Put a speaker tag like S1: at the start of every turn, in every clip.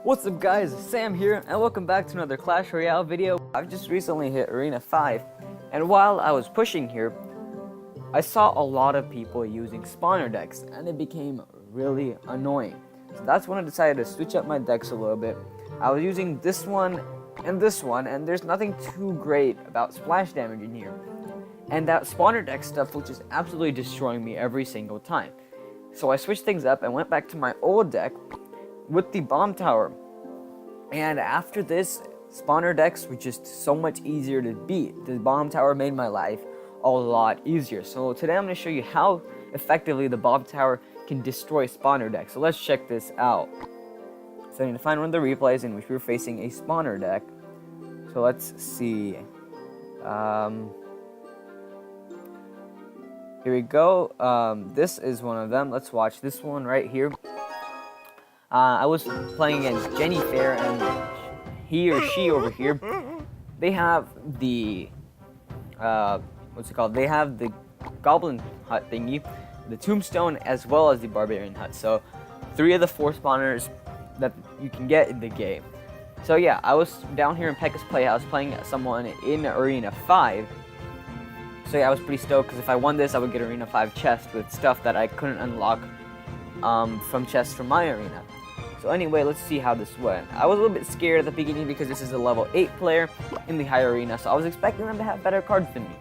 S1: What's up guys, Sam here, and welcome back to another Clash Royale video. I've just recently hit Arena 5, and while I was pushing here, I saw a lot of people using spawner decks, and it became really annoying. So that's when I decided to switch up my decks a little bit. I was using this one, and there's nothing too great about splash damage in here. And that spawner deck stuff was just absolutely destroying me every single time. So I switched things up and went back to my old deck with the bomb tower. And after this, spawner decks were just so much easier to beat. The bomb tower made my life a lot easier. So today I'm going to show you how effectively the bomb tower can destroy spawner decks. So let's check this out. So I need to find one of the replays in which we were facing a spawner deck. So let's see. Here we go. This is one of them. Let's watch this one right here. I was playing against Jenny Fair, and he or she over here, they have the, what's it called? They have the Goblin Hut thingy, the Tombstone, as well as the Barbarian Hut. So 3 of the 4 spawners that you can get in the game. So yeah, I was down here in Pekka's Playhouse playing someone in Arena 5. So yeah, I was pretty stoked because if I won this, I would get Arena 5 chest with stuff that I couldn't unlock from chests from my arena. So anyway, let's see how this went. I was a little bit scared at the beginning because this is a level 8 player in the higher arena, so I was expecting them to have better cards than me.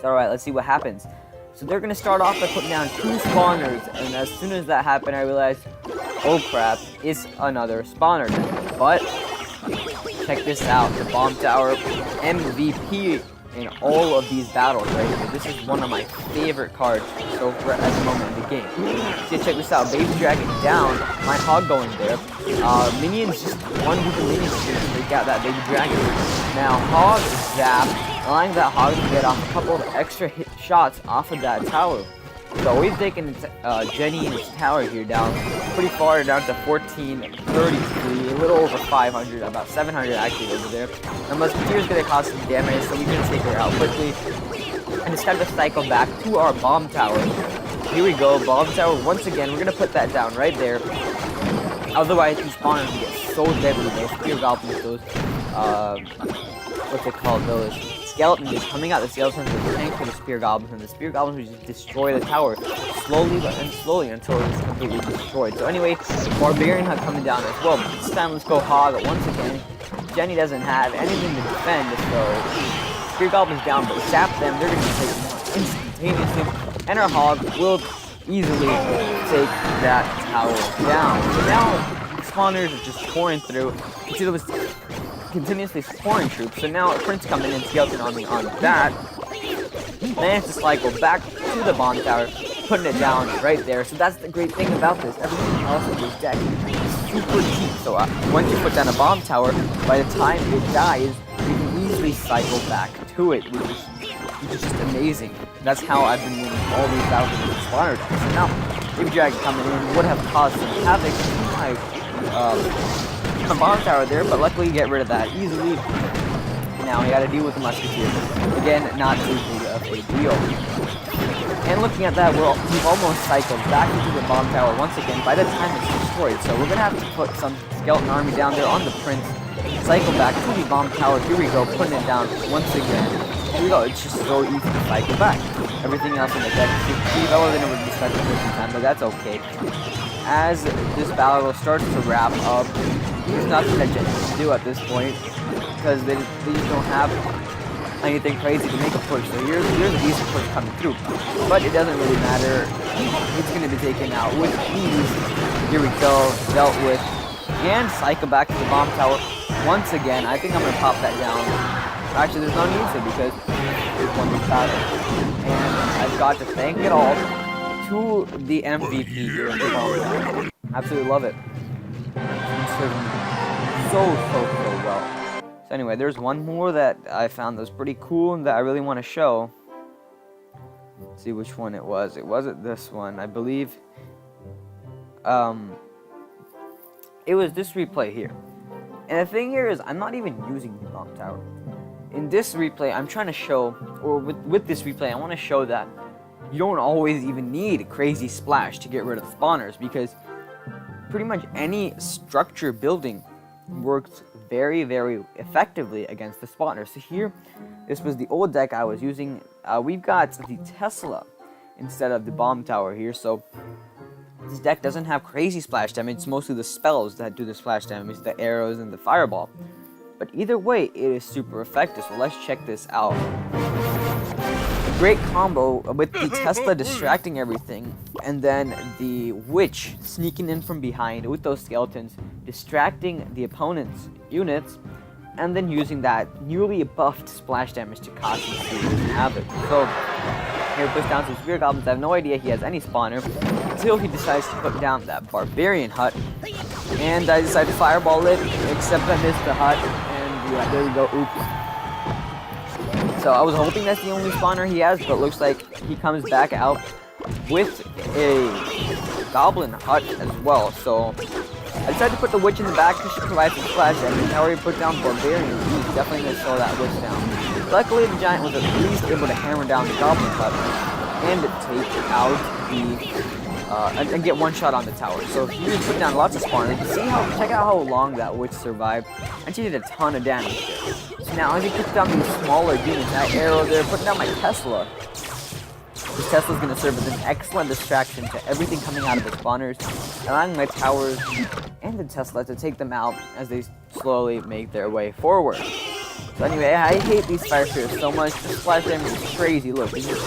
S1: So alright, let's see what happens. So they're going to start off by putting down 2 spawners, and as soon as that happened, I realized, oh crap, it's another spawner deck. But, check this out, the bomb tower MVP in all of these battles right here. This is one of my favorite cards so far at the moment in the game. So check this out, Baby Dragon down, my Hog going there. Minions, just one group of minions here to take out that Baby Dragon. Now Hog zap, allowing that Hog to get off a couple of extra hit shots off of that tower. So we've taken Jenny and his tower here down pretty far, down to 1433, a little over 500, about 700 actually over there. And Musketeer's going to cause some damage, so we're going to take her out quickly. And it's time to cycle back to our bomb tower. Here we go, bomb tower once again. We're going to put that down right there. Otherwise, these spawners can get so deadly. Those spear goblins, those, what's it called, those skeletons just coming out. The skeletons will tank for the spear goblins, and the spear goblins will just destroy the tower slowly until it's completely destroyed. So anyway, Barbarian Hut coming down as well. But this time let's go Hog once again. Jenny doesn't have anything to defend, so spear goblins down, but zap them, they're going to take them instantaneously, and our Hog will easily take that tower down. So now spawners are just pouring through. You see those continuously pouring troops, so now Prince coming in, Skeleton Army on that. Managed to cycle back to the bomb tower, putting it down right there. So that's the great thing about this. Everything else in this deck is super cheap. So once you put down a bomb tower, by the time it dies, you can easily cycle back to it, which is just amazing. That's how I've been winning all these battles with the spawner decks. So now, Baby Dragon coming in would have caused some havoc to my bomb tower there, but luckily you get rid of that easily. Now we gotta deal with the Musketeer. Again, not too big of a deal. And looking at that, we've almost cycled back into the bomb tower once again by the time it's destroyed. So we're gonna have to put some skeleton army down there on the Prince, cycle back to the bomb tower. Here we go, putting it down once again. Here we go, it's just so easy to cycle back. Everything else in the deck is lower than it would be cycled this time, but that's okay. As this battle starts to wrap up, there's nothing that Jenny can do at this point because they just don't have anything crazy to make a push. So here's a decent push coming through, but it doesn't really matter. It's going to be taken out with ease. Here we go, dealt with, and cycle back to the bomb tower once again. I think I'm going to pop that down. Actually, there's no need to because we've won this battle, and I've got to thank it all to the MVP here in the bomb tower. Absolutely love it. So well. So anyway, there's one more that I found that was pretty cool and that I really want to show. Let's see which one it was. It wasn't this one, I believe. It was this replay here. And the thing here is, I'm not even using the bomb tower. In this replay, I'm trying to show, or with this replay, I want to show that you don't always even need a crazy splash to get rid of spawners, because pretty much any structure building works very, very effectively against the spawners. So here, this was the old deck I was using. We've got the Tesla instead of the bomb tower here. So this deck doesn't have crazy splash damage. It's mostly the spells that do the splash damage, the arrows and the fireball. But either way, it is super effective. So let's check this out. Great combo with the Tesla distracting everything, and then the Witch sneaking in from behind with those skeletons, distracting the opponent's units, and then using that newly buffed splash damage to cause some serious havoc. So here puts down some Spear Goblins. I have no idea he has any spawner until he decides to put down that Barbarian hut, and I decided to fireball it, except I missed the hut, and yeah, there we go, oops. So I was hoping that's the only spawner he has, but looks like he comes back out with a Goblin hut as well. So I decided to put the Witch in the back because she provides some splash damage. I already put down Barbarian. He's definitely going to slow that Witch down. Luckily, the Giant was at least able to hammer down the Goblin hut and take out the and get one shot on the tower. So he was putting down lots of spawners. You see how, check out how long that Witch survived. And she did a ton of damage there. So now as he puts down these smaller units, that arrow there, putting down my Tesla. This Tesla's going to serve as an excellent distraction to everything coming out of the spawners, allowing my towers and the Tesla to take them out as they slowly make their way forward. So anyway, I hate these fire spirits so much. The splash damage is crazy. Look, they just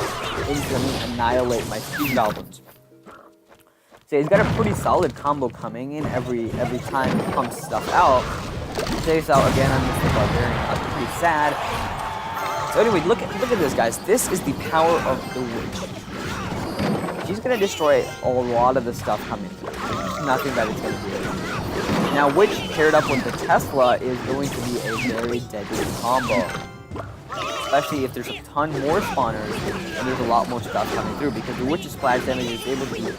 S1: instantly annihilate my Speed Goblins. So he's got a pretty solid combo coming in every time he pumps stuff out. Check this out again. I missed the Barbarian. I'm pretty sad. So anyway, look at this, guys. This is the power of the Witch. She's gonna destroy a lot of the stuff coming through. There's nothing that it's gonna do. Now, Witch paired up with the Tesla is going to be a very deadly combo. Especially if there's a ton more spawners and there's a lot more stuff coming through, because the Witch's splash damage is able to do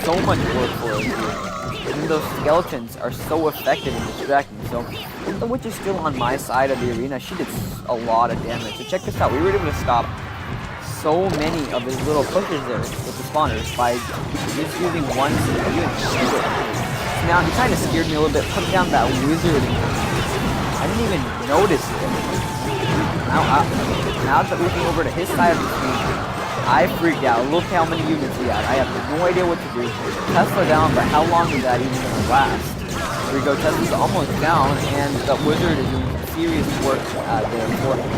S1: so much work for us here. And those skeletons are so effective in distracting. So if the Witch is still on my side of the arena, she did a lot of damage. So check this out. We were able to stop so many of his little pushes there with the spawners by just using one single unit. Now he kind of scared me a little bit, putting down that wizard. I didn't even notice it. Now that looking over to his side of the screen, I freaked out. Look how many units he had. I have no idea what to do. Tesla down, but how long is that even going to last? Here we go. Tesla's almost down, and the wizard is doing serious work there for him.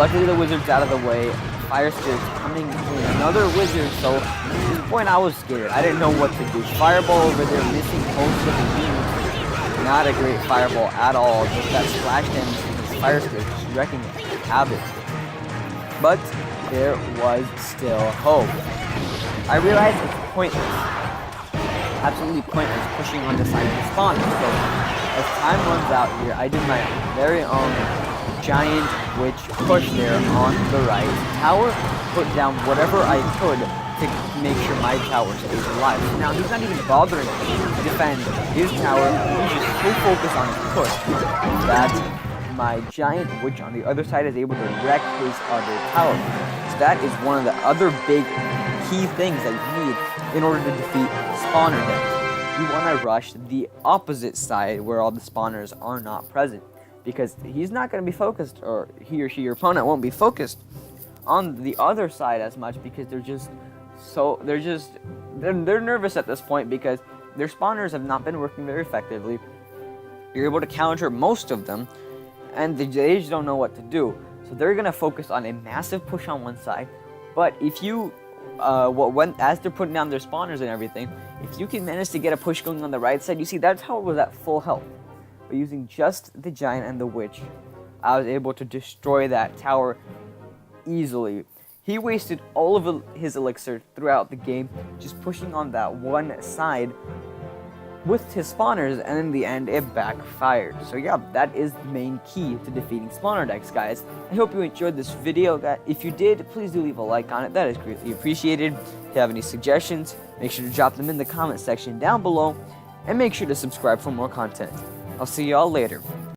S1: Luckily, the wizard's out of the way. Fire Spirit's coming in. Another wizard, so at this point I was scared. I didn't know what to do. Fireball over there, missing most of the units. Not a great fireball at all. Just that splash damage from this Fire Spirit, just wrecking havoc. But there was still hope. I realized it's pointless. Absolutely pointless pushing on the side of the spawn. So as time runs out here, I did my very own giant Witch push there on the right tower, put down whatever I could to make sure my tower stays alive. So now he's not even bothering to defend his tower. He's just so focused on his push that my giant Witch on the other side is able to wreck his other tower. So that is one of the other big key things that you need in order to defeat spawner decks. You want to rush the opposite side where all the spawners are not present, because he's not going to be focused, or he or she, your opponent, won't be focused on the other side as much, because they're nervous at this point because their spawners have not been working very effectively. You're able to counter most of them, and they just don't know what to do. So they're going to focus on a massive push on one side. But if you, as they're putting down their spawners and everything, if you can manage to get a push going on the right side, you see that's how it was at full health. But using just the giant and the Witch, I was able to destroy that tower easily. He wasted all of his elixir throughout the game, just pushing on that one side with his spawners, and in the end it backfired. So yeah, that is the main key to defeating spawner decks, guys. I hope you enjoyed this video. If you did, please do leave a like on it. That is greatly appreciated. If you have any suggestions, make sure to drop them in the comment section down below, and make sure to subscribe for more content. I'll see y'all later.